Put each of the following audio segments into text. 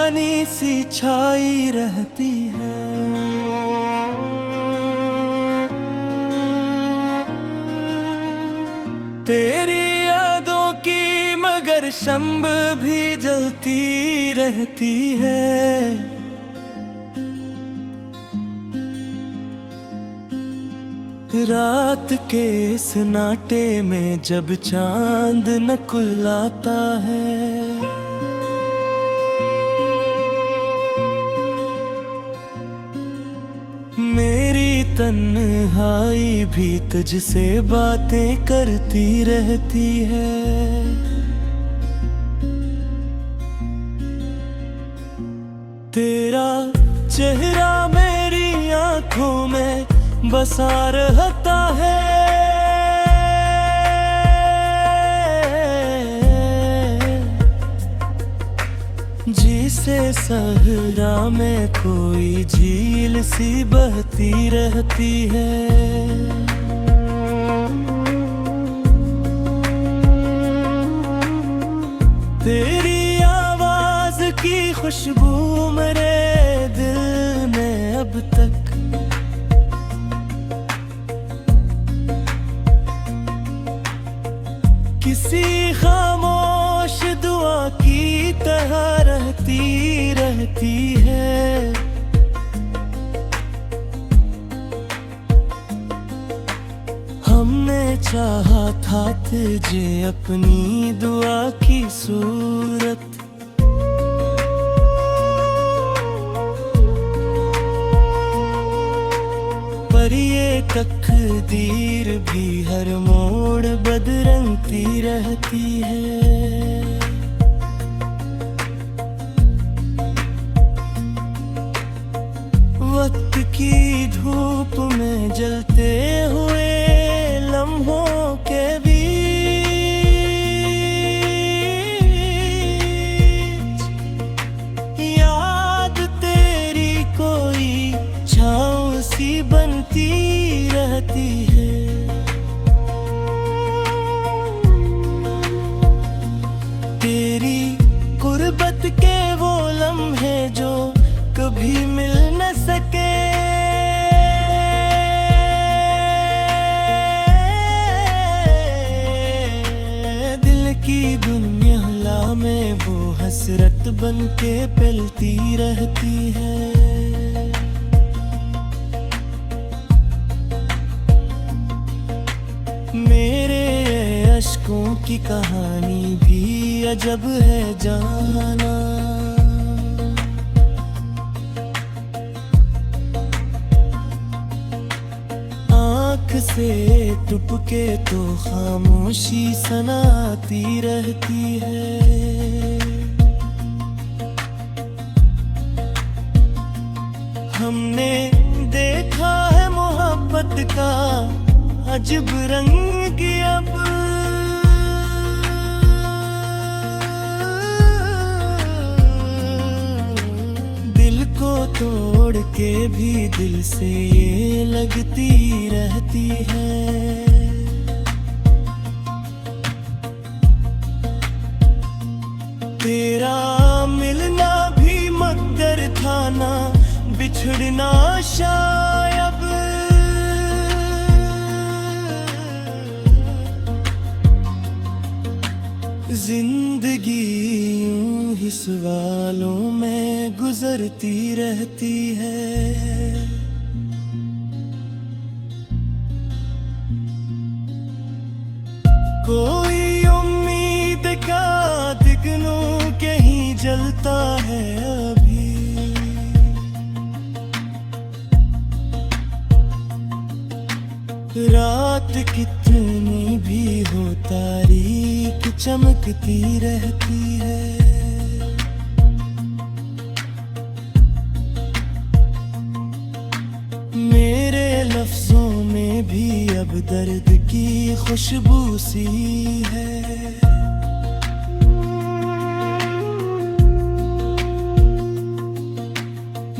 दीवानी सी छाई रहती है। तेरी यादों की मगर शम्ब भी जलती रहती है। रात के सन्नाटे में जब चांद नकुलाता है, मेरी तन्हाई भी तुझसे बातें करती रहती है। तेरा चेहरा मेरी आंखों में बसा रहता है। जिसे सहरा में कोई झील सी बहती रहती है। तेरी आवाज की खुशबू मेरे दिल में अब तक किसी खामोश दुआ की तरह रहती है। हमने चाहा था तुझे अपनी दुआ की सूरत, पर ये तकदीर भी हर मोड़ बदरंगती रहती है। वक्त की धूप में जलते हुए लम्हों के बीच याद तेरी कोई छाँव सी बनती रहती है। तेरी गुर्बत के वो लम्हे जो कभी मिल न सके, दिल की दुनिया में वो हसरत बन के पलती रहती है। मेरे अश्कों की कहानी भी अजब है जाना। आँख से टुपके तो खामोशी सनाती रहती है। हमने देखा है मोहब्बत का अजब रंग अब, दिल को तोड़ के भी दिल से ये लगती रहती है। तेरा मिलना भी मकदर था ना, बिछड़ना शायद। जिंदगी यूं ही सवालों में गुजरती रहती है। कोई उम्मीद का दिगनों कहीं जलता है अभी, रात कितनी भी हो तारीक चमकती रहती है। मेरे लफ्जों में भी अब दर्द की खुशबू सी है।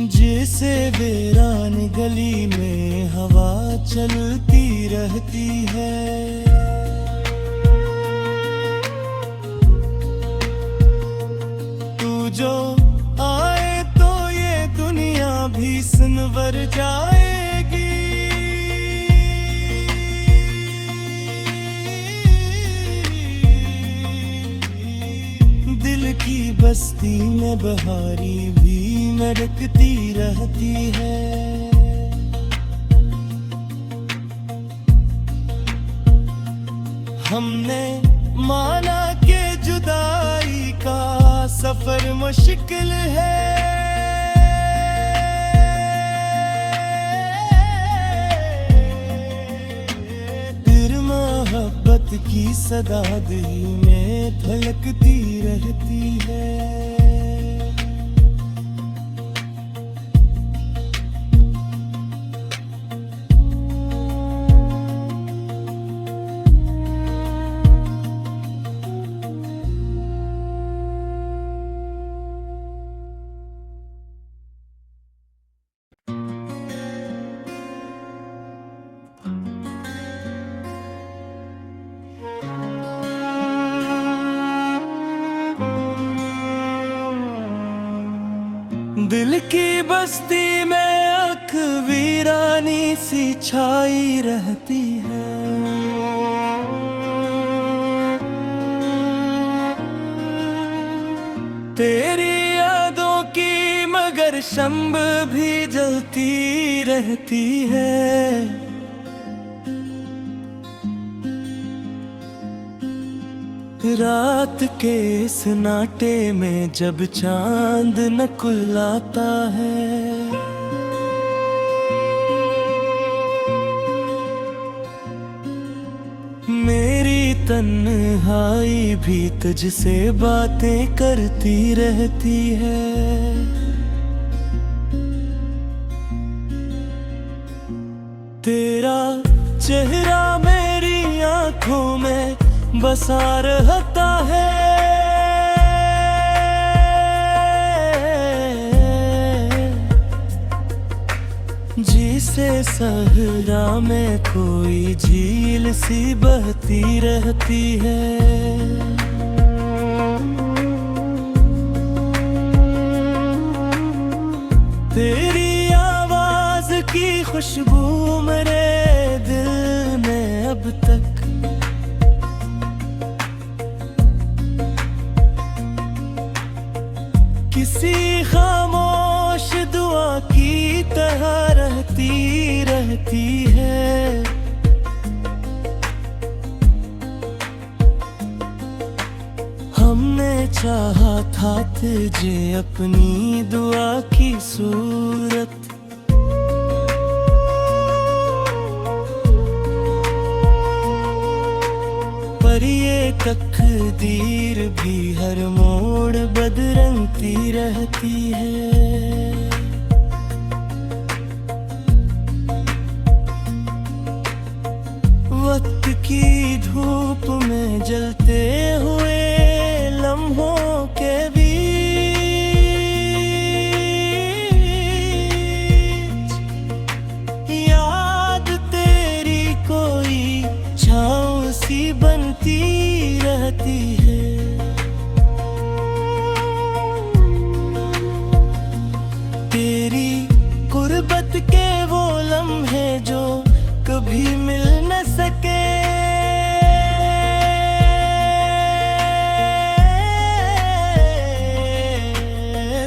जैसे वीरान गली में हवा चलती रहती है। तू जो संवर जाएगी। दिल की बस्ती में बहारी भी महकती रहती है। हमने माना कि जुदाई का सफर मुश्किल है, फिर मोहब्बत की सदा दिल में धड़कती रहती है। दिल की बस्ती में आँख वीरानी सी छाई रहती है। तेरी यादों की मगर शम्ब भी जलती रहती है। रात के सन्नाटे में जब चांद नकुलाता है, मेरी तन्हाई भी तुझसे बातें करती रहती है। तेरा चेहरा मेरी आँखों में बसा रहता है। जिसे सहरा में कोई झील सी बहती रहती है। तेरी आवाज की खुशबू मेरे दिल में अब तक किसी खामोश दुआ की तरह रहती है। हमने चाहा था तुझे अपनी दुआ की सूरत, पर ये तकदीर भी हर मोड़ बदरंगती रहती है। वक्त की धूप में जलते हुए लम्हों के बीच याद तेरी कोई छाँव सी बनती रहती है। तेरी गुर्बत के वो लम्हे जो कभी मिल न सके,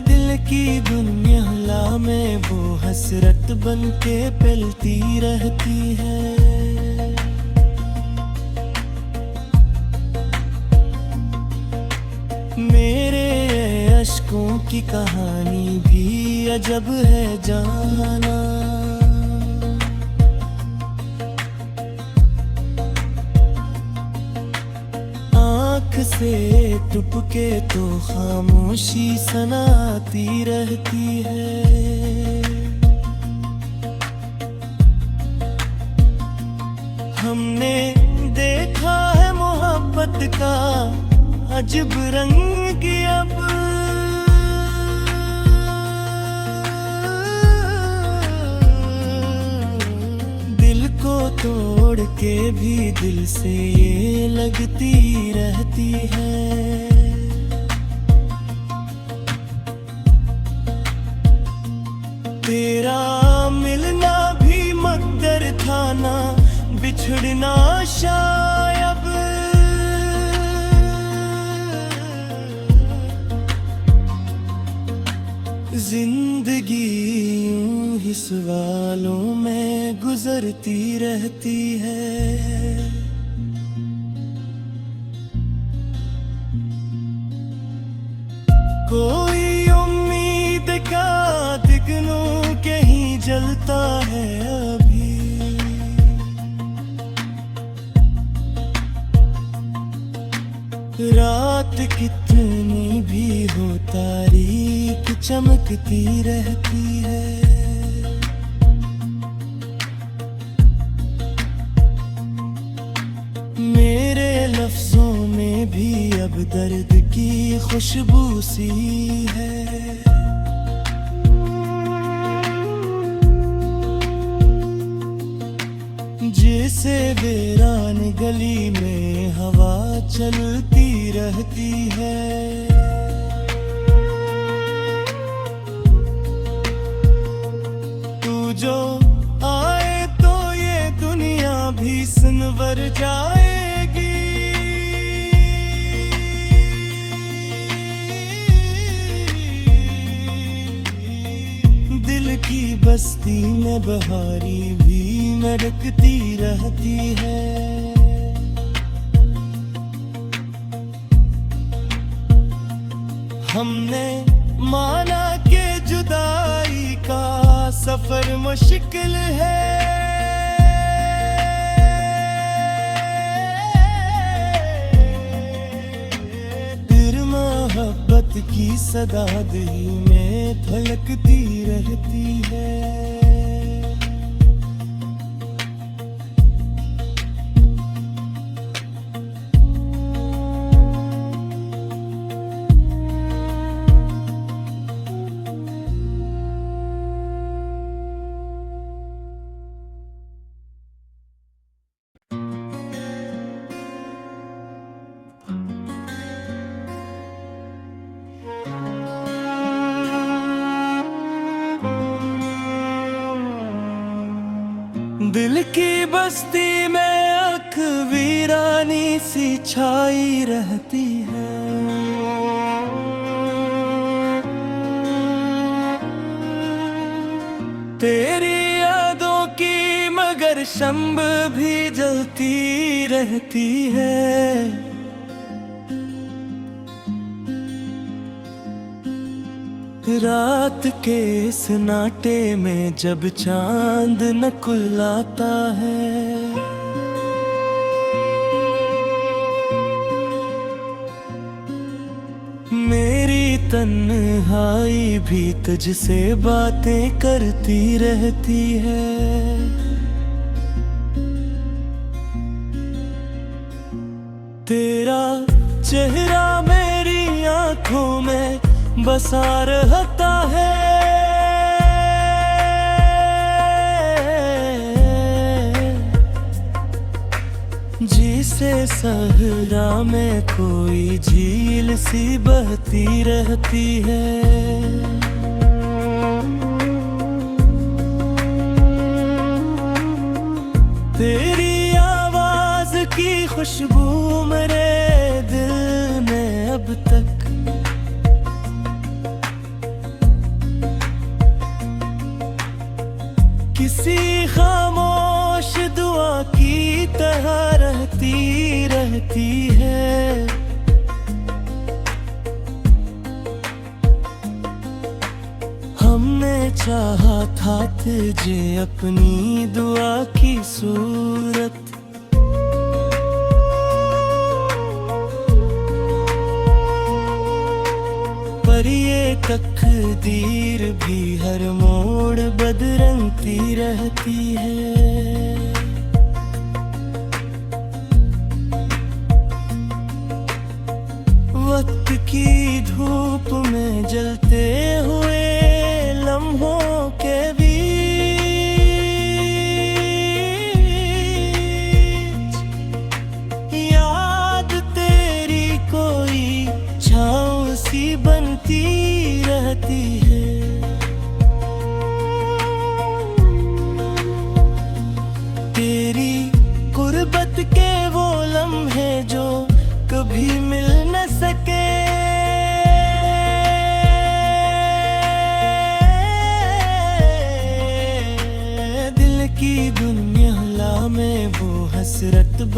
दिल की दुनिया में वो हसरत बन के पलती रहती है। मेरे अश्कों की कहानी भी अजब है जाना। आँख से टुपके तो खामोशी सनाती रहती है। हमने देखा है मोहब्बत का अजब रंग अब, दिल को तोड़ के भी दिल से ये लगती रहती है। तेरा मिलना भी मकदर था ना, बिछड़ना शायद। जिंदगी यूं ही सवालों में गुजरती रहती है। कोई उम्मीद का दिगनों कहीं जलता है अभी। रात कितनी भी हो तारीक चमकती रहती है। मेरे लफ्जों में भी अब दर्द की खुशबू सी है। जैसे वीरान गली में हवा चलती रहती है। तू जो आए तो ये दुनिया भी सनवर जाएगी। दिल की बस्ती में बहारी भी मड़कती रहती है। हमने माना कि जुदाई का सफर मुश्किल है। फिर मोहब्बत की सदा दिल में धड़कती रहती है। दिल की बस्ती में आँख वीरानी सी छाई रहती है। तेरी यादों की मगर शम्ब भी जलती रहती है। रात के सन्नाटे में जब चांद नकुलाता है। मेरी तन्हाई भी तुझसे बातें करती रहती है। तेरा चेहरा मेरी आंखों में बसा रहता है। जिसे सहरा में कोई झील सी बहती रहती है। तेरी आवाज की खुशबू मेरे दिल में अब तक किसी खामोश दुआ की तरह रहती है। हमने चाहा था तुझे अपनी दुआ की सूरत। पर ये तकदीर भी हर मोड़ बदरंगती रहती है। वक्त की धूप में जलते हुए लम्हों के बीच याद तेरी कोई छाँव सी बनती रहती है।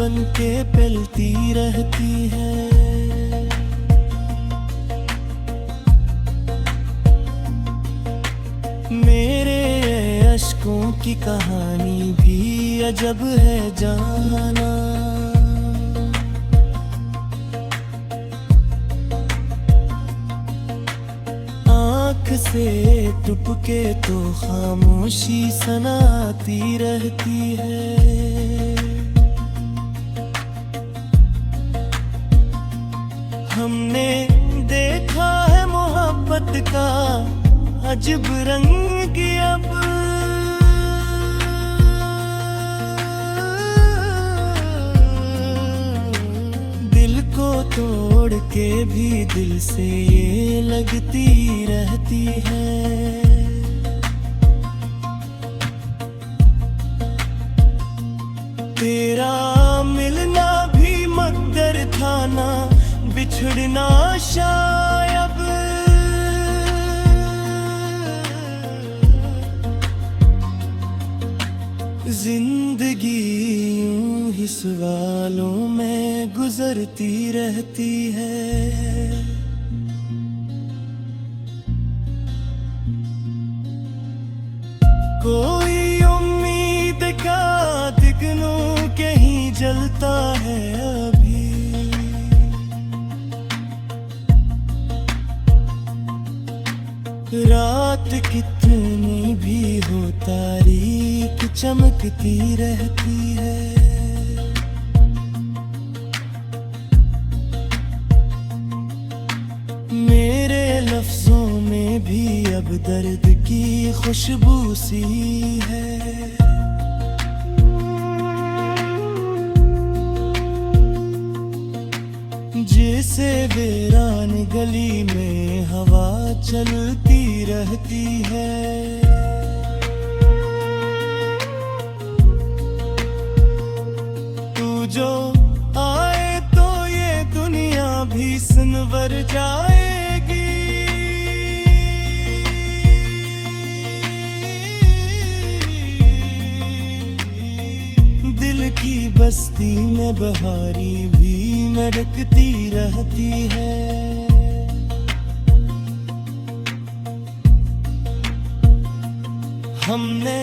बन के पिलती रहती है। मेरे अश्कों की कहानी भी अजब है जाना। आँख से टपके तो खामोशी सनाती रहती है। हमने देखा है मोहब्बत का अजब रंग अब। दिल को तोड़ के भी दिल से ये लगती रहती है। तेरा मिलना भी मकदर था ना, बिछड़ना शायद। जिंदगी यूं ही सवालों में गुजरती रहती है। कोई उम्मीद का दिगनों कहीं जलता है अभी। रात कितनी भी हो तारीक चमकती रहती है। मेरे लफ्जों में भी अब दर्द की खुशबू सी है। जैसे वीरान गली में हवा चलती रहती है। तू जो आए तो ये दुनिया भी संवर जाएगी। दिल की बस्ती में बहारी भी महकती रहती है। हमने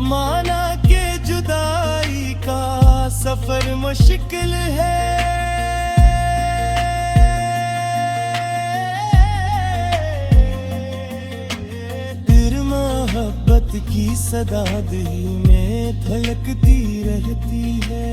माना कि जुदाई का सफर मुश्किल है। फिर मोहब्बत की सदा दिल में धड़कती रहती है।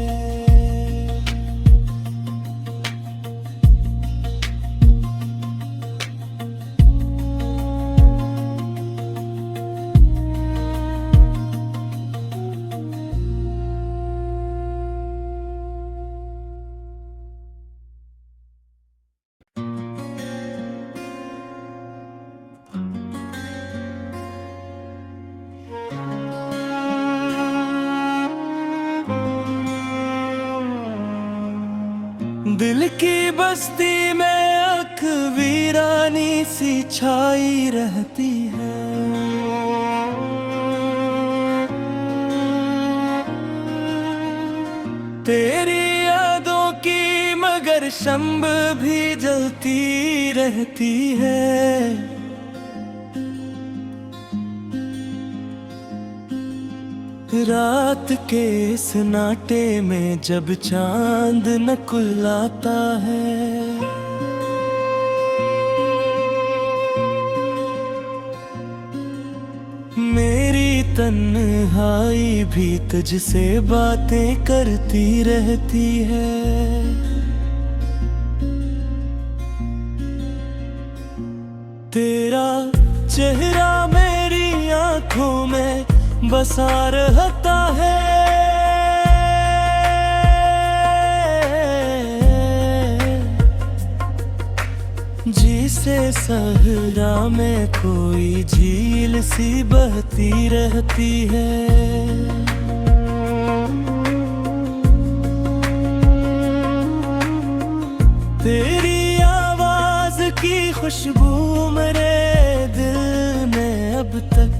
दिल की बस्ती में आँख वीरानी सी छाई रहती है। तेरी यादों की मगर शम्ब भी जलती रहती है। रात के सन्नाटे में जब चांद नकुलाता है। मेरी तन्हाई भी तुझसे बातें करती रहती है। तेरा चेहरा मेरी आंखों में बसा रहता है। जिसे सहरा में कोई झील सी बहती रहती है। तेरी आवाज की खुशबू मेरे दिल में अब तक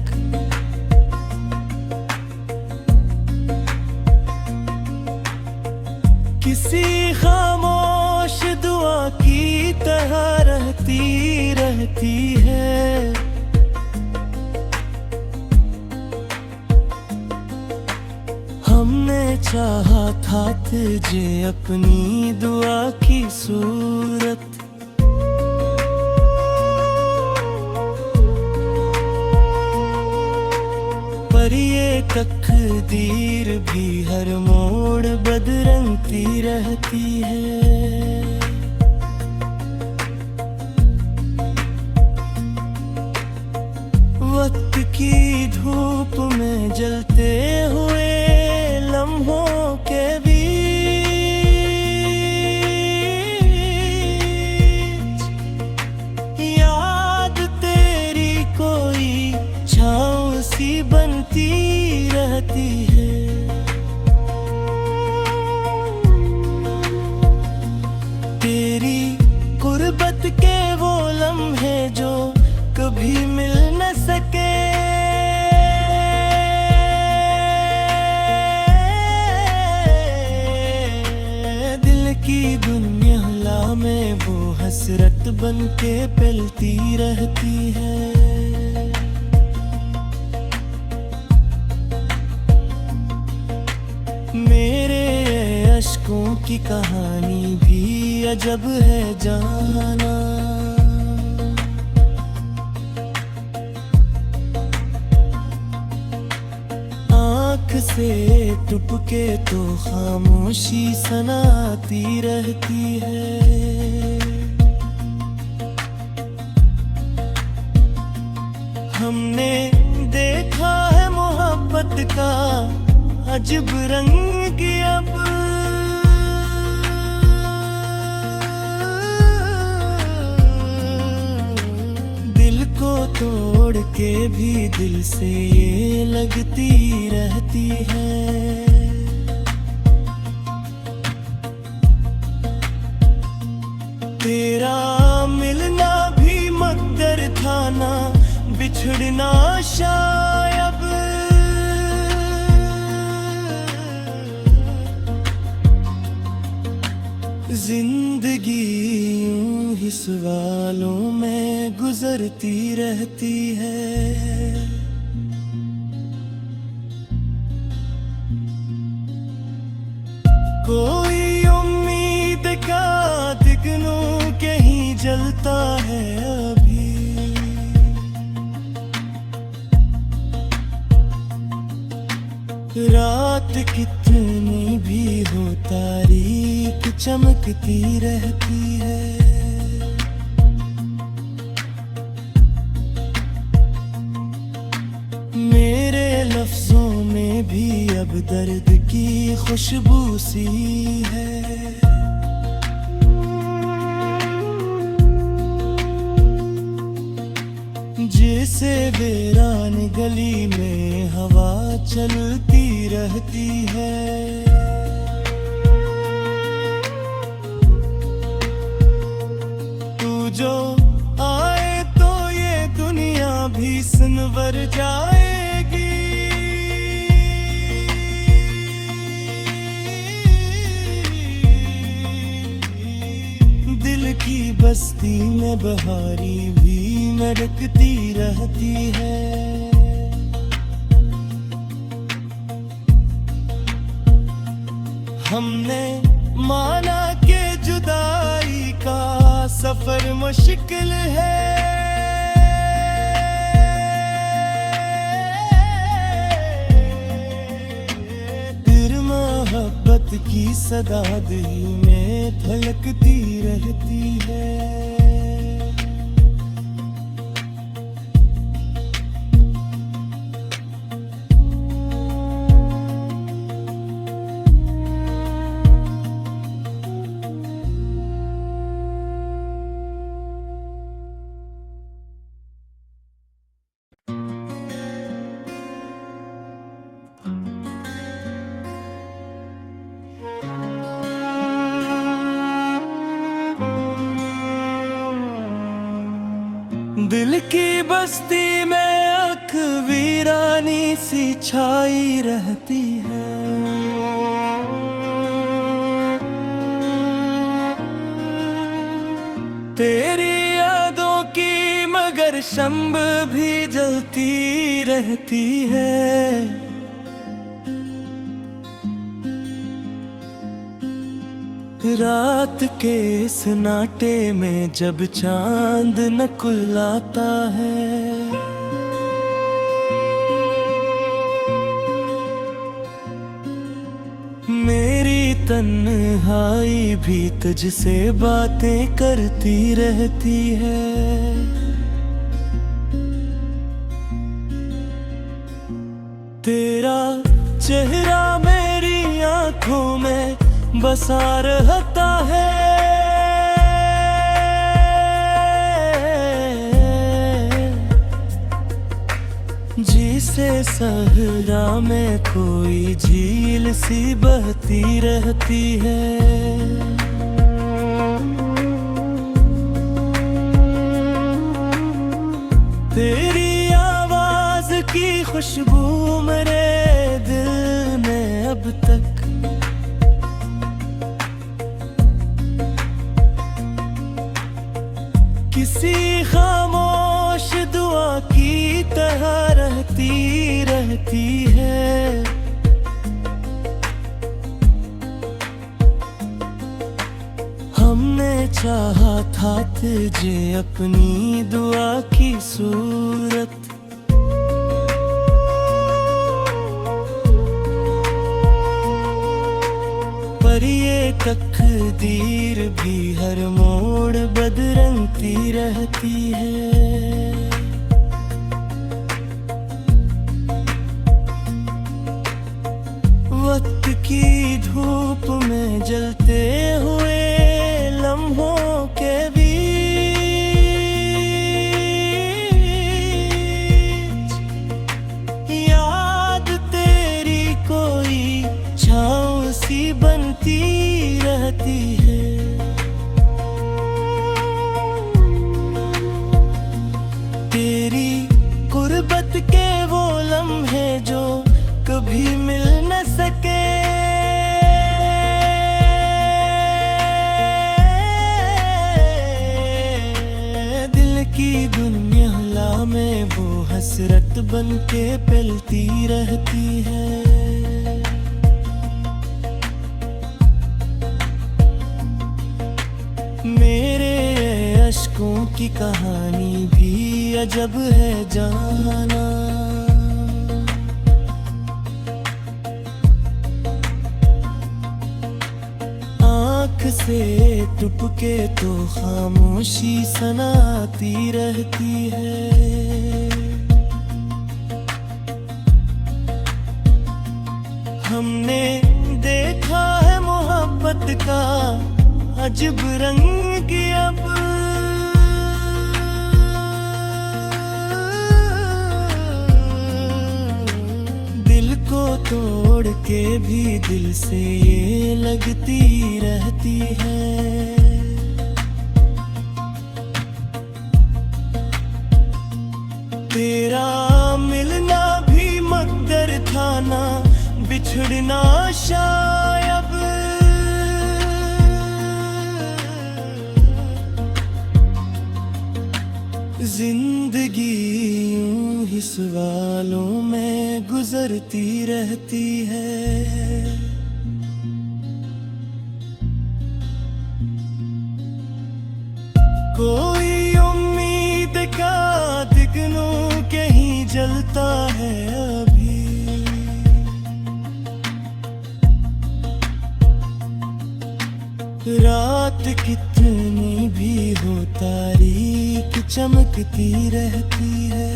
किसी खामोश दुआ की तरह रहती रहती है। हमने चाहा था तुझे अपनी दुआ की सूरत, पर ये तकदीर भी हर मोड़ बदरंगती रहती है। वक्त की धूप में जलते हुए लम्हों के बीच याद तेरी कोई छाँव सी बनती रहती है। तेरी गुर्बत के वो लम्हे जो कभी मिल न सके, दिल की दुनिया में वो हसरत बन के पलती रहती है। मेरे अश्कों की कहानी भी अजब है जाना, आँख से टपके तो खामोशी सनाती रहती है। हमने देखा है मोहब्बत का अजब रंग अब, दिल को तोड़ के भी दिल से ये लगती रहती है। तेरा मिलना भी मकदर था ना, बिछड़ना शायद। जिंदगी यूं ही सवालों में गुजरती रहती है। कोई उम्मीद का दिगनों के ही जलता है अभी, रात कितनी भी हो तारीक चमकती रहती है। मेरे लफ्जों में भी अब दर्द की खुशबू सी है। जैसे वीरान गली में हवा चलती रहती है। तू जो आए तो ये दुनिया भी सनवर जाएगी। दिल की बस्ती में बहारी भी महकती रहती है। हमने माना कि जुदाई का सफर मुश्किल है, फिर मोहब्बत की सदा दिल में धड़कती रहती है। दिल की बस्ती में आँख वीरानी सी छाई रहती है। तेरी यादों की मगर शम्ब भी जलती रहती है। रात के सन्नाटे में जब चांद नकुलाता है, मेरी तन्हाई भी तुझसे बातें करती रहती है। तेरा चेहरा मेरी आंखों में बसा रहता है। जिसे सहरा में कोई झील सी बहती रहती है। तेरी आवाज की खुशबू मेरे दिल में अब तक किसी खामोश दुआ की तरह रहती है। हमने चाहा था तुझे अपनी दुआ की सूरत, पर ये तकदीर भी हर मोड़ बदरंगती रहती है। वक्त की धूप में जलते हुए लम्हों के बीच याद तेरी कोई छाँव सी बनती रहती है। तेरी गुर्बत के वो लम्हे जो कभी मिल न सके, दिल की दुनिया में वो हसरत बन के पलती रहती है। मेरे अश्कों की कहानी भी अजब है जाना। आँख से टुपके तो खामोशी सनाती रहती है। हमने देखा है मोहब्बत का अजब रंग अब, दिल को तोड़ के भी दिल से ये लगती रहती है। तेरा मिलना भी मकदर था ना, बिछड़ना शायद। जिंदगी यूं ही सवालों में गुजरती रहती है। कोई उम्मीद का दिगनों कहीं जलता है अभी, रात कितनी भी हो तारीक चमकती रहती है।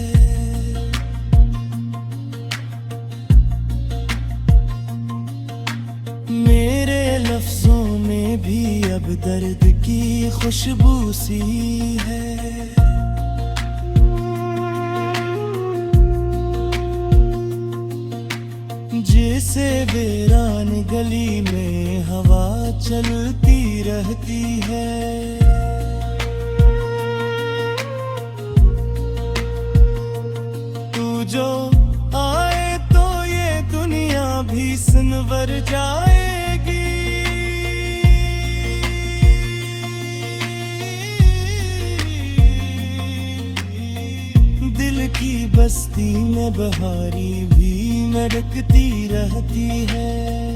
मेरे लफ्जों में भी अब दर्द की खुशबू सी है। जैसे वीरान गली में हवा चलती रहती है। तू जो आए तो ये दुनिया भी सनवर जाएगी। बस्ती में बहारी भी मड़कती रहती है।